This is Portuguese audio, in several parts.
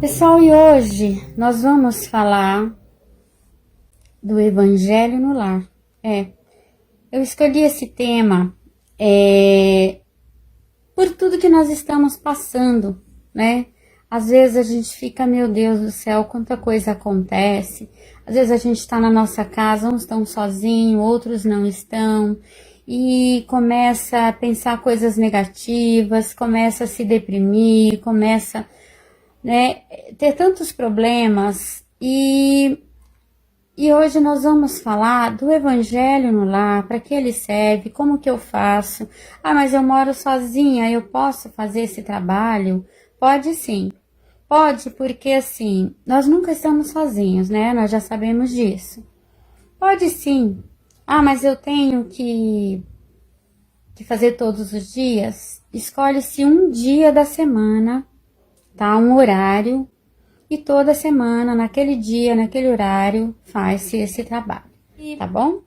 Pessoal, e hoje nós vamos falar do Evangelho no Lar. Eu escolhi esse tema por tudo que nós estamos passando, né? Às vezes a gente fica, meu Deus do céu, quanta coisa acontece. Às vezes a gente está na nossa casa, uns estão sozinhos, outros não estão, e começa a pensar coisas negativas, começa a se deprimir, começa, né, ter tantos problemas. E hoje nós vamos falar do Evangelho no Lar, para que ele serve, como que eu faço. Ah, mas eu moro sozinha, eu posso fazer esse trabalho? Pode sim, pode, porque assim, nós nunca estamos sozinhos, né? Nós já sabemos disso. Pode sim. Ah, mas eu tenho que fazer todos os dias? Escolhe-se um dia da semana, tá? Um horário. E toda semana, naquele dia, naquele horário, faz-se esse trabalho, tá bom?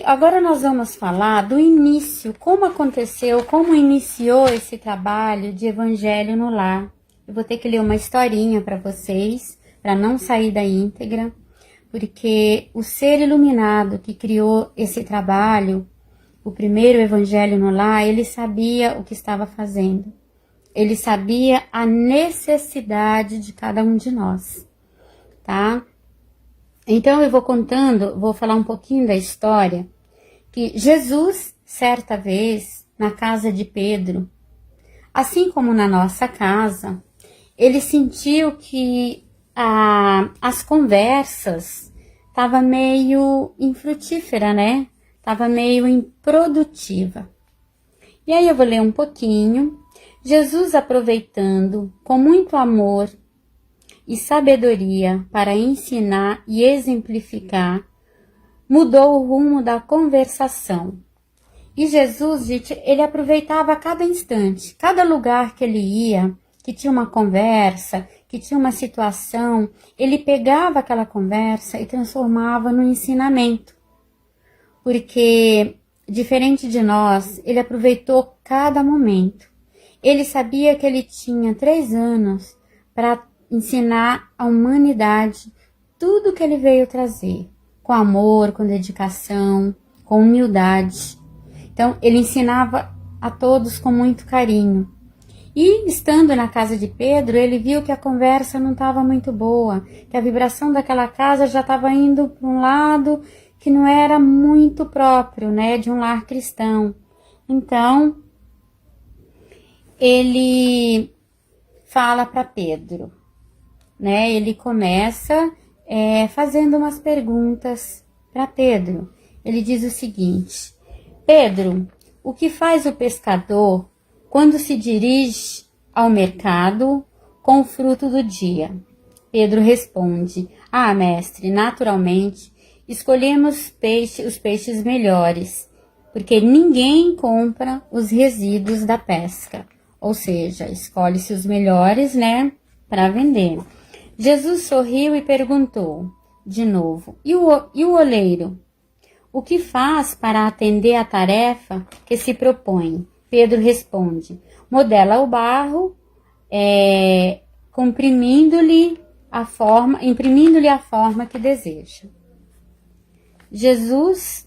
Agora nós vamos falar do início, como aconteceu, como iniciou esse trabalho de Evangelho no Lar. Eu vou ter que ler uma historinha para vocês, para não sair da íntegra, porque o ser iluminado que criou esse trabalho, o primeiro Evangelho no Lar, ele sabia o que estava fazendo. Ele sabia a necessidade de cada um de nós, tá? Então eu vou falar um pouquinho da história, que Jesus, certa vez, na casa de Pedro, assim como na nossa casa, ele sentiu que as conversas estavam meio infrutífera, né? Tava meio improdutiva. E aí eu vou ler um pouquinho. Jesus, aproveitando com muito amor e sabedoria para ensinar e exemplificar, mudou o rumo da conversação. E Jesus, gente, ele aproveitava cada instante, cada lugar que ele ia, que tinha uma conversa, que tinha uma situação, ele pegava aquela conversa e transformava no ensinamento. Porque, diferente de nós, ele aproveitou cada momento. Ele sabia que ele tinha 3 anos para ensinar à humanidade tudo que ele veio trazer, com amor, com dedicação, com humildade. Então, ele ensinava a todos com muito carinho. E, estando na casa de Pedro, ele viu que a conversa não estava muito boa, que a vibração daquela casa já estava indo para um lado que não era muito próprio, né, de um lar cristão. Então, ele fala para Pedro, né? Ele começa fazendo umas perguntas para Pedro. Ele diz o seguinte: Pedro, o que faz o pescador quando se dirige ao mercado com o fruto do dia? Pedro responde: Ah, mestre, naturalmente escolhemos os peixes melhores, porque ninguém compra os resíduos da pesca. Ou seja, escolhe-se os melhores, né, para vender. Jesus sorriu e perguntou de novo: e o oleiro? O que faz para atender a tarefa que se propõe? Pedro responde: modela o barro, imprimindo-lhe a forma que deseja. Jesus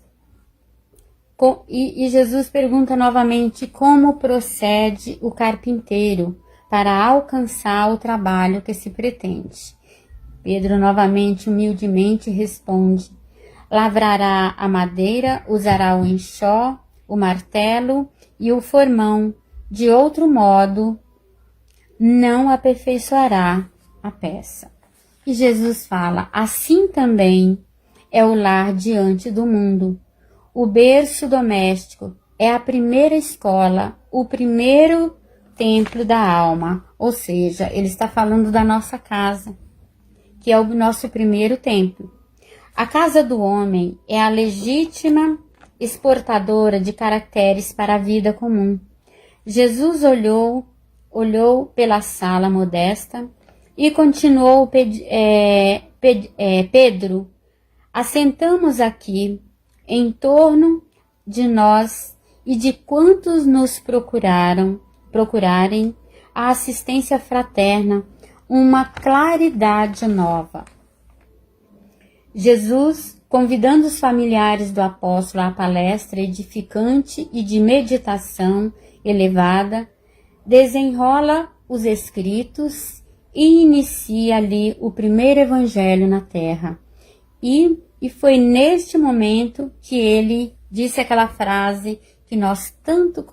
pergunta novamente como procede o carpinteiro para alcançar o trabalho que se pretende. Pedro novamente, humildemente, responde: lavrará a madeira, usará o enxó, o martelo e o formão. De outro modo, não aperfeiçoará a peça. E Jesus fala: assim também é o lar diante do mundo. O berço doméstico é a primeira escola, o primeiro templo da alma. Ou seja, ele está falando da nossa casa, que é o nosso primeiro templo. A casa do homem é a legítima exportadora de caracteres para a vida comum. Jesus olhou pela sala modesta e continuou: Pedro, assentamos aqui em torno de nós e de quantos nos procurarem a assistência fraterna, uma claridade nova. Jesus, convidando os familiares do apóstolo à palestra edificante e de meditação elevada, desenrola os escritos e inicia ali o primeiro evangelho na terra. E foi neste momento que ele disse aquela frase que nós tanto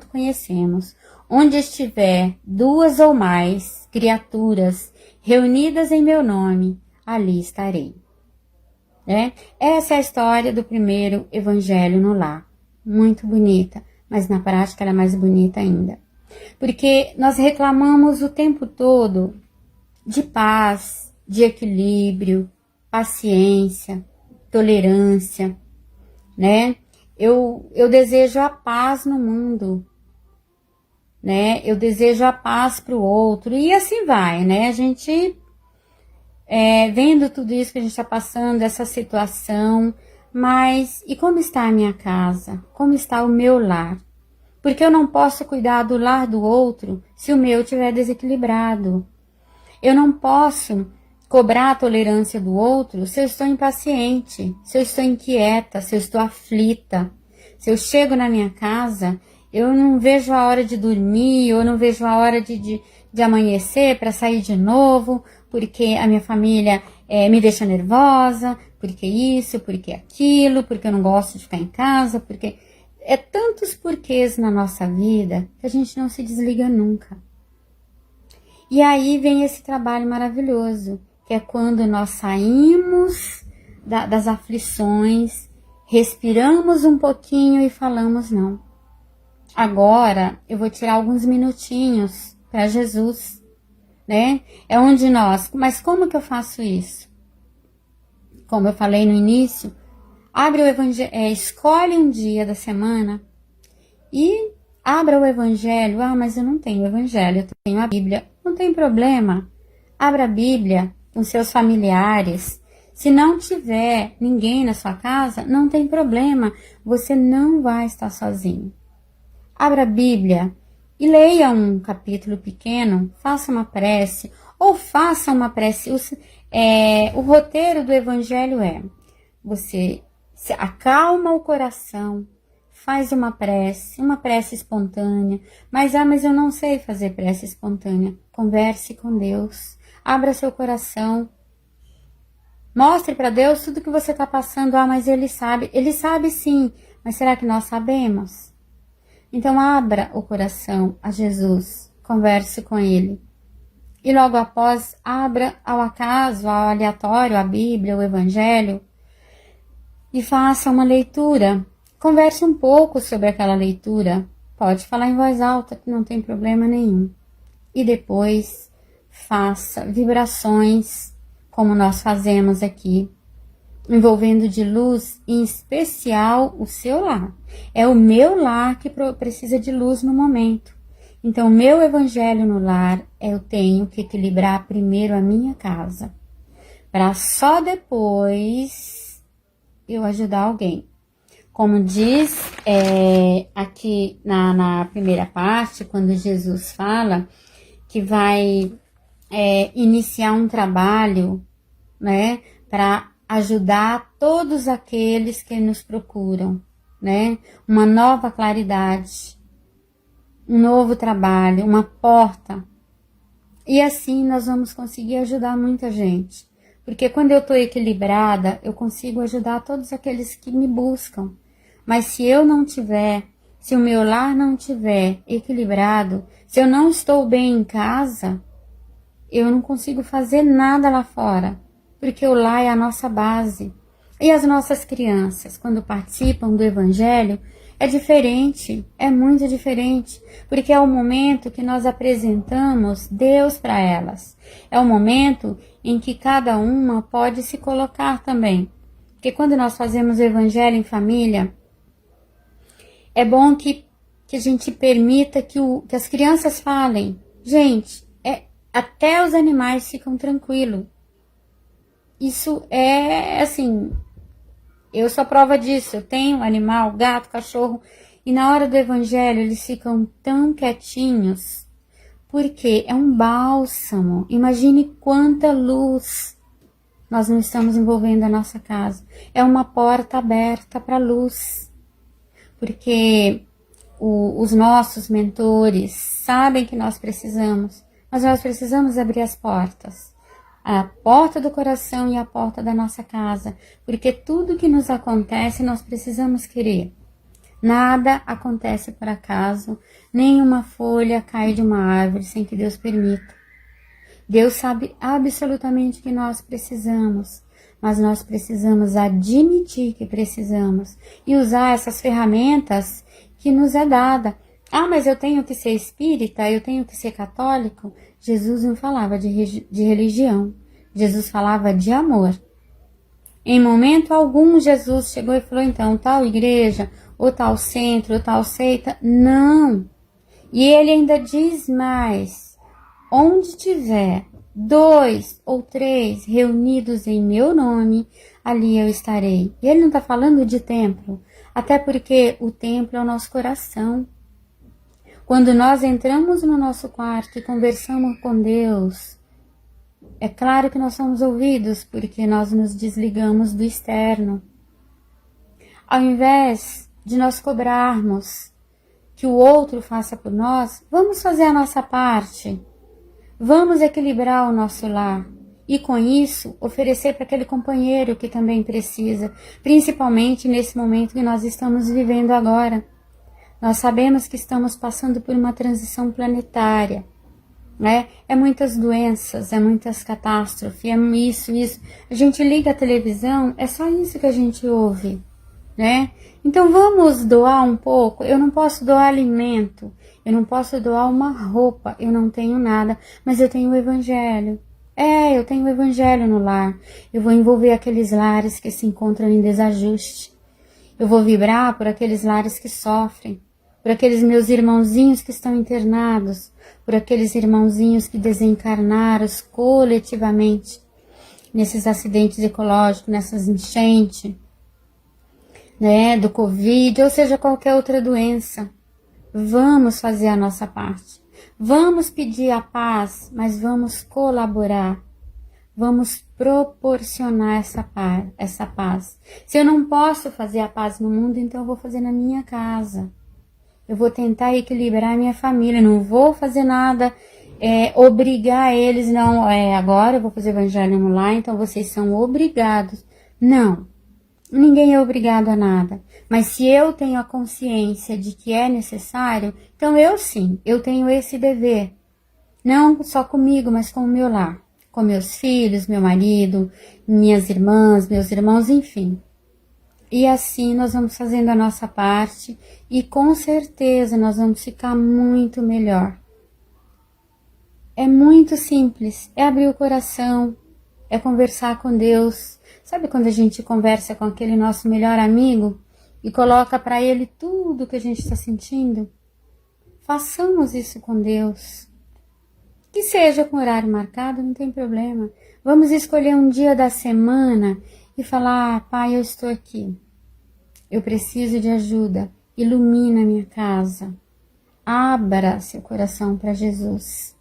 conhecemos: onde estiver 2 ou mais criaturas reunidas em meu nome, ali estarei. Essa é a história do primeiro evangelho no lar. Muito bonita, mas na prática ela é mais bonita ainda. Porque nós reclamamos o tempo todo de paz, de equilíbrio, paciência, tolerância, né? Eu desejo a paz no mundo, né? Eu desejo a paz para o outro, e assim vai, né? A gente, vendo tudo isso que a gente está passando, essa situação, mas e como está a minha casa? Como está o meu lar? Porque eu não posso cuidar do lar do outro se o meu estiver desequilibrado. Eu não posso cobrar a tolerância do outro se eu estou impaciente, se eu estou inquieta, se eu estou aflita. Se eu chego na minha casa, eu não vejo a hora de dormir, eu não vejo a hora de amanhecer para sair de novo, porque a minha família me deixa nervosa, porque isso, porque aquilo, porque eu não gosto de ficar em casa, porque... É tantos porquês na nossa vida que a gente não se desliga nunca. E aí vem esse trabalho maravilhoso, que é quando nós saímos das aflições, respiramos um pouquinho e falamos: não. Agora eu vou tirar alguns minutinhos para Jesus, né? É onde mas como que eu faço isso? Como eu falei no início, abre o evangelho, escolhe um dia da semana e abra o evangelho. Ah, mas eu não tenho o evangelho, eu tenho a Bíblia. Não tem problema. Abra a Bíblia com seus familiares. Se não tiver ninguém na sua casa, não tem problema. Você não vai estar sozinho. Abra a Bíblia e leia um capítulo pequeno, faça uma prece, ou faça uma prece. O roteiro do evangelho você acalma o coração, faz uma prece espontânea. Mas eu não sei fazer prece espontânea. Converse com Deus, abra seu coração, mostre para Deus tudo que você está passando. Mas Ele sabe sim, mas será que nós sabemos? Então abra o coração a Jesus, converse com Ele. E logo após, abra ao acaso, ao aleatório, a Bíblia, o Evangelho, e faça uma leitura. Converse um pouco sobre aquela leitura. Pode falar em voz alta, que não tem problema nenhum. E depois faça vibrações, como nós fazemos aqui, envolvendo de luz, em especial o seu lar. É o meu lar que precisa de luz no momento. Então, o meu evangelho no lar, eu tenho que equilibrar primeiro a minha casa, para só depois eu ajudar alguém. Como diz aqui na primeira parte, quando Jesus fala que vai iniciar um trabalho, né, para ajudar todos aqueles que nos procuram, né, uma nova claridade, um novo trabalho, uma porta. E assim nós vamos conseguir ajudar muita gente. Porque quando eu estou equilibrada, eu consigo ajudar todos aqueles que me buscam. Mas se eu não tiver, se o meu lar não tiver equilibrado, se eu não estou bem em casa, eu não consigo fazer nada lá fora. Porque o lar é a nossa base. E as nossas crianças, quando participam do evangelho, é diferente, é muito diferente, porque é o momento que nós apresentamos Deus para elas. É o momento em que cada uma pode se colocar também. Porque quando nós fazemos o evangelho em família, é bom que a gente permita que as crianças falem. Gente, até os animais ficam tranquilos. Isso é, assim, Eu sou prova disso. Eu tenho animal, gato, cachorro. E na hora do evangelho eles ficam tão quietinhos. Porque é um bálsamo. Imagine quanta luz nós não estamos envolvendo a nossa casa. É uma porta aberta para a luz. Porque os nossos mentores sabem que nós precisamos. Mas nós precisamos abrir as portas. A porta do coração e a porta da nossa casa. Porque tudo que nos acontece nós precisamos querer. Nada acontece por acaso, nenhuma folha cai de uma árvore sem que Deus permita. Deus sabe absolutamente o que nós precisamos, mas nós precisamos admitir que precisamos e usar essas ferramentas que nos é dada. Ah, mas eu tenho que ser espírita, eu tenho que ser católico. Jesus não falava de religião, Jesus falava de amor. Em momento algum, Jesus chegou e falou, então, tal igreja, ou tal centro, ou tal seita. Não. E ele ainda diz mais, onde tiver 2 ou 3 reunidos em meu nome, ali eu estarei. E ele não está falando de templo, até porque o templo é o nosso coração. Quando nós entramos no nosso quarto e conversamos com Deus, é claro que nós somos ouvidos, porque nós nos desligamos do externo. Ao invés de nós cobrarmos que o outro faça por nós, vamos fazer a nossa parte. Vamos equilibrar o nosso lar. E com isso, oferecer para aquele companheiro que também precisa, principalmente nesse momento que nós estamos vivendo agora. Nós sabemos que estamos passando por uma transição planetária. Né? É muitas doenças, é muitas catástrofes, é isso. A gente liga a televisão, é só isso que a gente ouve, né? Então vamos doar um pouco. Eu não posso doar alimento, eu não posso doar uma roupa, eu não tenho nada, mas eu tenho o evangelho. Eu tenho o evangelho no lar. Eu vou envolver aqueles lares que se encontram em desajuste. Eu vou vibrar por aqueles lares que sofrem, por aqueles meus irmãozinhos que estão internados, por aqueles irmãozinhos que desencarnaram coletivamente nesses acidentes ecológicos, nessas enchentes, né, do Covid, ou seja, qualquer outra doença. Vamos fazer a nossa parte. Vamos pedir a paz, mas vamos colaborar. Vamos proporcionar essa paz. Se eu não posso fazer a paz no mundo, então eu vou fazer na minha casa. Eu vou tentar equilibrar a minha família, não vou fazer nada, obrigar eles, não, agora eu vou fazer evangelho no lar, então vocês são obrigados. Não, ninguém é obrigado a nada. Mas se eu tenho a consciência de que é necessário, então eu sim, eu tenho esse dever. Não só comigo, mas com o meu lar. Com meus filhos, meu marido, minhas irmãs, meus irmãos, enfim. E assim nós vamos fazendo a nossa parte e com certeza nós vamos ficar muito melhor. É muito simples, é abrir o coração, é conversar com Deus. Sabe quando a gente conversa com aquele nosso melhor amigo e coloca para ele tudo que a gente está sentindo? Façamos isso com Deus. Que seja com horário marcado, não tem problema. Vamos escolher um dia da semana e falar, Pai, eu estou aqui. Eu preciso de ajuda. Ilumina minha casa. Abra seu coração para Jesus.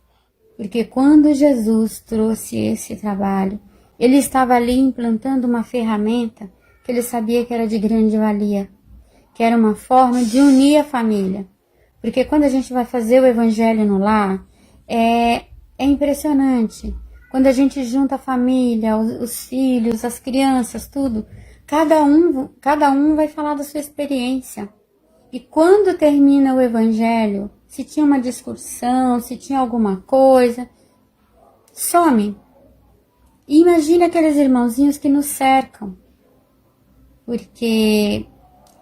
Porque quando Jesus trouxe esse trabalho, ele estava ali implantando uma ferramenta que ele sabia que era de grande valia, que era uma forma de unir a família. Porque quando a gente vai fazer o evangelho no lar, é impressionante. Quando a gente junta a família, os filhos, as crianças, tudo, cada um vai falar da sua experiência. E quando termina o evangelho, se tinha uma discussão, se tinha alguma coisa, some. E imagine aqueles irmãozinhos que nos cercam. Porque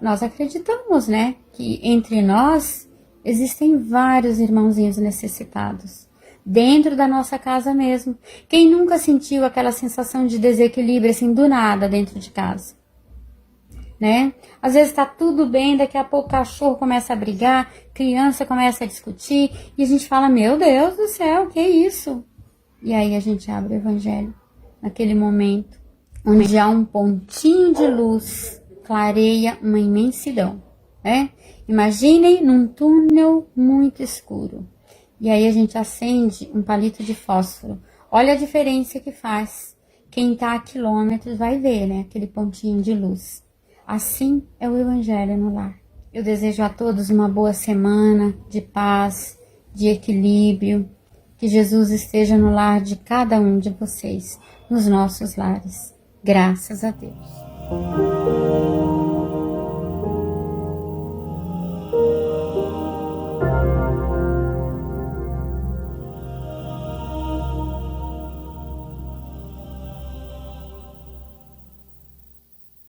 nós acreditamos, né, que entre nós existem vários irmãozinhos necessitados. Dentro da nossa casa mesmo. Quem nunca sentiu aquela sensação de desequilíbrio assim do nada dentro de casa? Né? Às vezes tá tudo bem, daqui a pouco o cachorro começa a brigar, criança começa a discutir e a gente fala, meu Deus do céu, que é isso? E aí a gente abre o evangelho naquele momento onde há um pontinho de luz clareia uma imensidão, né? Imaginem num túnel muito escuro. E aí a gente acende um palito de fósforo. Olha a diferença que faz. Quem está a quilômetros vai ver, né? Aquele pontinho de luz. Assim é o Evangelho no lar. Eu desejo a todos uma boa semana de paz, de equilíbrio. Que Jesus esteja no lar de cada um de vocês, nos nossos lares. Graças a Deus.